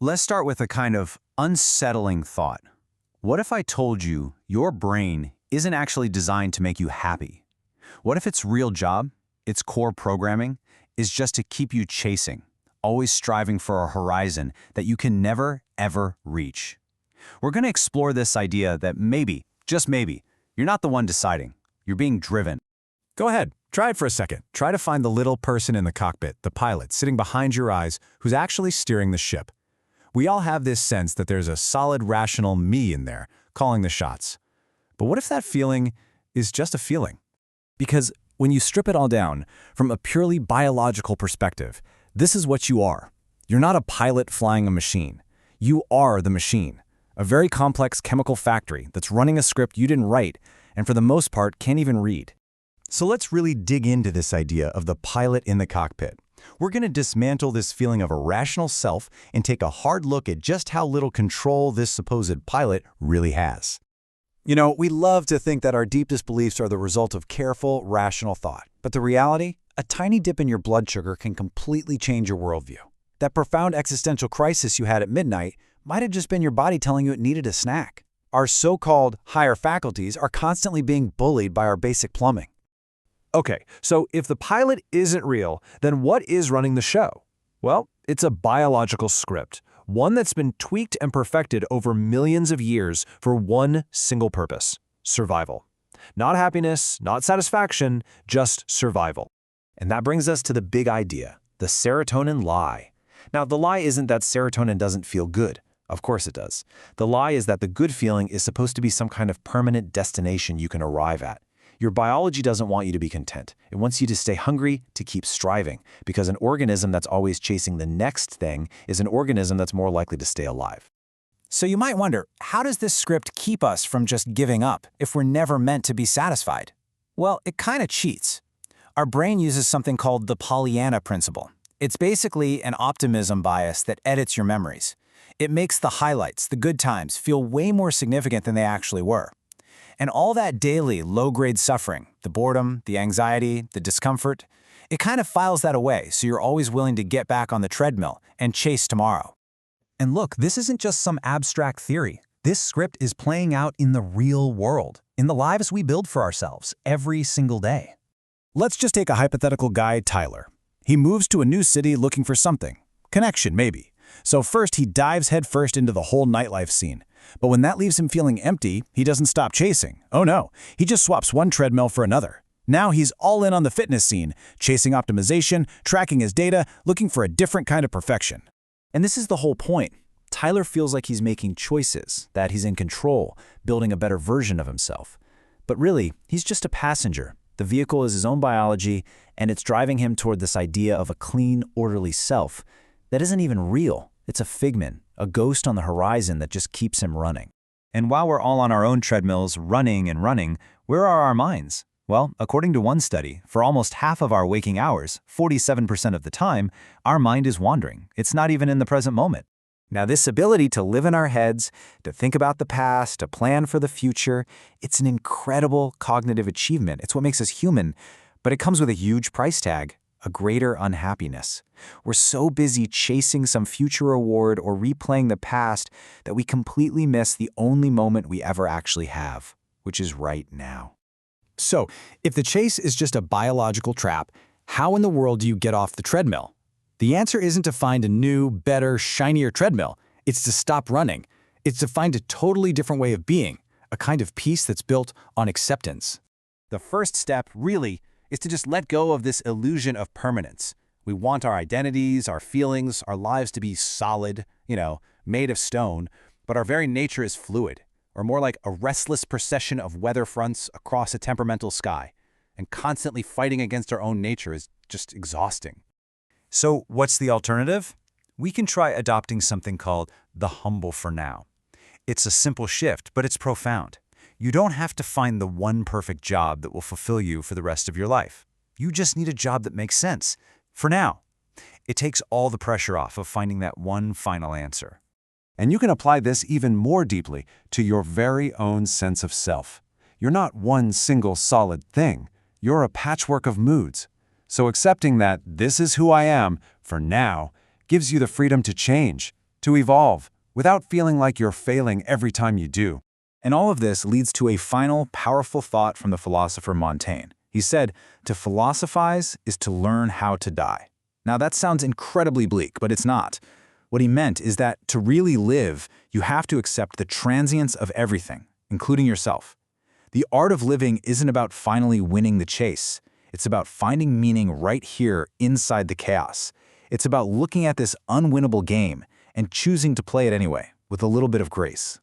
Let's start with a kind of unsettling thought. What if I told you your brain isn't actually designed to make you happy? What if its real job, its core programming, is just to keep you chasing, always striving for a horizon that you can never, ever reach? We're going to explore this idea that maybe, just maybe, you're not the one deciding. You're being driven. Go ahead, try it for a second. Try to find the little person in the cockpit, the pilot, sitting behind your eyes, who's actually steering the ship. We all have this sense that there's a solid, rational me in there, calling the shots. But what if that feeling is just a feeling? Because when you strip it all down, from a purely biological perspective, this is what you are. You're not a pilot flying a machine. You are the machine, a very complex chemical factory that's running a script you didn't write and for the most part can't even read. So let's really dig into this idea of the pilot in the cockpit. We're going to dismantle this feeling of a rational self and take a hard look at just how little control this supposed pilot really has. You know, we love to think that our deepest beliefs are the result of careful, rational thought. But the reality? A tiny dip in your blood sugar can completely change your worldview. That profound existential crisis you had at midnight might have just been your body telling you it needed a snack. Our so-called higher faculties are constantly being bullied by our basic plumbing. Okay, so if the pilot isn't real, then what is running the show? Well, it's a biological script, one that's been tweaked and perfected over millions of years for one single purpose: survival. Not happiness, not satisfaction, just survival. And that brings us to the big idea, the serotonin lie. Now, the lie isn't that serotonin doesn't feel good. Of course it does. The lie is that the good feeling is supposed to be some kind of permanent destination you can arrive at. Your biology doesn't want you to be content. It wants you to stay hungry, to keep striving, because an organism that's always chasing the next thing is an organism that's more likely to stay alive. So you might wonder, how does this script keep us from just giving up if we're never meant to be satisfied? Well, it kind of cheats. Our brain uses something called the Pollyanna principle. It's basically an optimism bias that edits your memories. It makes the highlights, the good times, feel way more significant than they actually were. And all that daily, low-grade suffering, the boredom, the anxiety, the discomfort, it kind of files that away so you're always willing to get back on the treadmill and chase tomorrow. And look, this isn't just some abstract theory. This script is playing out in the real world, in the lives we build for ourselves every single day. Let's just take a hypothetical guy, Tyler. He moves to a new city looking for something. Connection, maybe. So first he dives headfirst into the whole nightlife scene. But when that leaves him feeling empty, he doesn't stop chasing. Oh no, he just swaps one treadmill for another. Now he's all in on the fitness scene, chasing optimization, tracking his data, looking for a different kind of perfection. And this is the whole point. Tyler feels like he's making choices, that he's in control, building a better version of himself. But really, he's just a passenger. The vehicle is his own biology, and it's driving him toward this idea of a clean, orderly self that isn't even real. It's a figment, a ghost on the horizon that just keeps him running. And while we're all on our own treadmills, running and running, where are our minds? Well, according to one study, for almost half of our waking hours, 47% of the time, our mind is wandering. It's not even in the present moment. Now, this ability to live in our heads, to think about the past, to plan for the future, it's an incredible cognitive achievement. It's what makes us human, but it comes with a huge price tag. A greater unhappiness. We're so busy chasing some future reward or replaying the past that we completely miss the only moment we ever actually have, which is right now. So, if the chase is just a biological trap, how in the world do you get off the treadmill? The answer isn't to find a new, better, shinier treadmill. It's to stop running. It's to find a totally different way of being, a kind of peace that's built on acceptance. The first step, really, is to just let go of this illusion of permanence. We want our identities, our feelings, our lives to be solid, made of stone, but our very nature is fluid, or more like a restless procession of weather fronts across a temperamental sky. And constantly fighting against our own nature is just exhausting. So what's the alternative? We can try adopting something called the humble for now. It's a simple shift, but it's profound. You don't have to find the one perfect job that will fulfill you for the rest of your life. You just need a job that makes sense, for now. It takes all the pressure off of finding that one final answer. And you can apply this even more deeply to your very own sense of self. You're not one single solid thing. You're a patchwork of moods. So accepting that this is who I am, for now, gives you the freedom to change, to evolve, without feeling like you're failing every time you do. And all of this leads to a final, powerful thought from the philosopher Montaigne. He said, "To philosophize is to learn how to die." Now that sounds incredibly bleak, but it's not. What he meant is that to really live, you have to accept the transience of everything, including yourself. The art of living isn't about finally winning the chase. It's about finding meaning right here inside the chaos. It's about looking at this unwinnable game and choosing to play it anyway, with a little bit of grace.